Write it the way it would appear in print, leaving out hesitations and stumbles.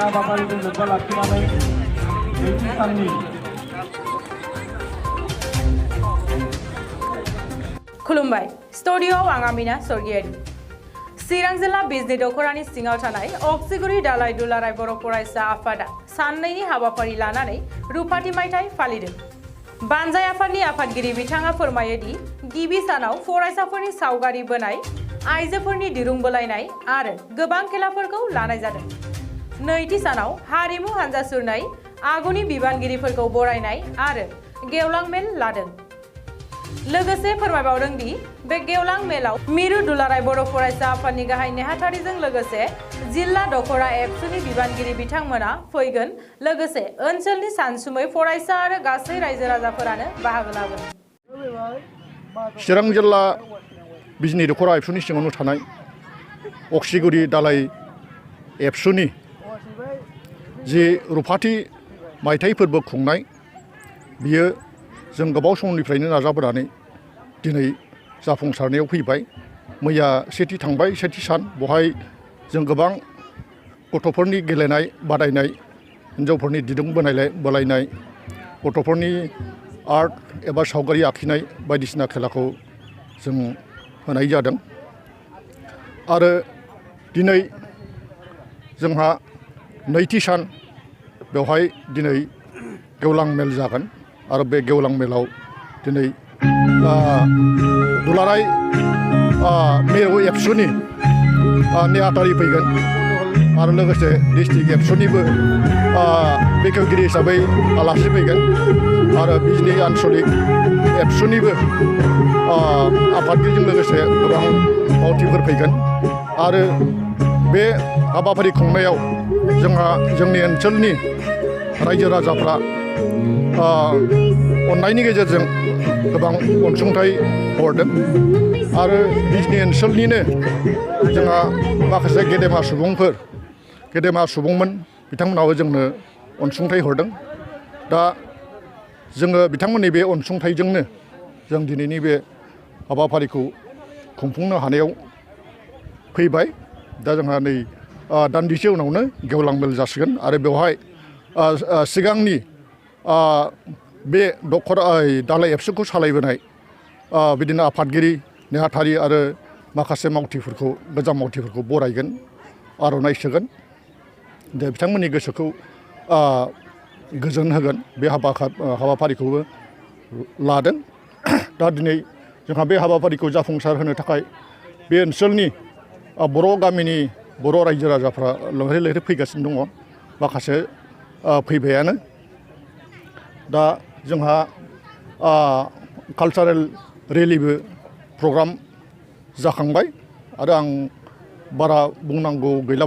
हाबाफारिजों लोब्बा लाखिनानै नैथि साननि खुलुमबाय स्टुडिय'आव आं आमिना सरगियारि चिरां जिल्ला बिजनी दख'रानि सिङाव थानाय अक्सिगुरि दालाइ दुलाराय बर' फरायसा आफादा साननैनि हाबाफारि लानानै रुफाथि मायथाइ फालिदों। बानजाय आफादनि आफादगिरि बिथाङा फोरमायो दि गिबि सानाव फरायसाफोरनि सावगारि बोनाय, आइजोफोरनि दिरुं बोलायनाय आरो गोबां खेलाफोरखौ लानाय जादों। नैथि सानाव हारिमु हानजा सुरनाय, आगुनि बिबानगिरिफोरखौ बरायनाय आरो गेवलां मेल लादों। लोगोसे फोरमायबावदों दि बे गेवलां मेलाव मिरु दुलाराय बर' फरायसा आफादनि गाहाय नेहाथारिजों लोगोसे जिल्ला दख'रा एबसुनि बिबानगिरि बिथांमोना फैगोन। लोगोसे ओनसोलनि सानसुमै फरायसा आरो गासै रायजो राजाफोरानो बाहागो लागोन। चिरां जिल्ला बिजनी दख'रा एबसुनि सिङावनो थानाय अक्सिगुरि दालाइ एबसुनि जि रुफाथि मायथाइ फोरबो खुंनाय, बियो जों गोबाव समनिफ्रायनो नाजाबोनानै दिनै जाफुंसारनायाव फैबाय। मैया सेथि थांबाय, सेथि सान बेवहाय जों गोबां गथ'फोरनि गेलेनाय बादायनाय, हिन्जावफोरनि दिरुं बोलायनाय, गथ'फोरनि आर्ट एबा सावगारि आखिनाय बायदिसिना खेलाखौ जों होनाय जादों। आरो दिनै जोंहा नैथि सान, बेवहाय दिनै गेवलां मेल जागोन आरो बे गेवलां मेलाव दिनै दुलाराय मिरु एबसुनि नेहाथारि फैगोन आरो लोगोसे डिस्ट्रिक्ट एबसुनिबो बेखेवगिरि हिसाबै आलासि फैगोन आरो बिजनी आन्सलिक एबसुनिबो आफादगिरिजों लोगोसे गोबां मावथिफोर फैगोन। आरो बे हाबाफारि खुंनायाव जोंहा जोंनि ओनसोलनि रायजो राजाफ्रा अननायनि गेजेरजों गोबां अनसुंथाइ हरदों आरो बिजनी ओनसोलनिनो जोंहा माखासे गेदेमा सुबुंमोन, बिथांमोनाबो जोंनो अनसुंथाइ हरदों। दा जोङो बिथांमोननि बे अनसुंथाइजोंनो जों दिनैनि बे हाबाफारिखौ खुंफुंनो हानायाव फैबाय। दा जोंहा नै दान्दिसे उनावनो गेवलां मेल जासिगोन आरो बेवहाय सिगांनि बे दालाइ एबसुखौ सालायबोनाय बिदिनो आफादगिरि, नेहाथारि आरो माखासे गोजाम मावथिफोरखौ बरायगोन, आर'नाइ सोगोन। दा बिथांमोननि गोसोखौ गोजोन होगोन बे हाबाफारिखौबो लादों। दा दिनै जोंहा बे हाबाफारिखौ जाफुंसार होनो थाखाय बे ओनसोलनि बर' गामिनि बर' रायजो राजाफ्रा लैहोर लैहोर फैगासिनो दङ, माखासे फैबायानो। दा जोंहा कालचारेल रेलिबो प्रग्राम जाखांबाय आरो आं बारा बुंनांगौ गैला।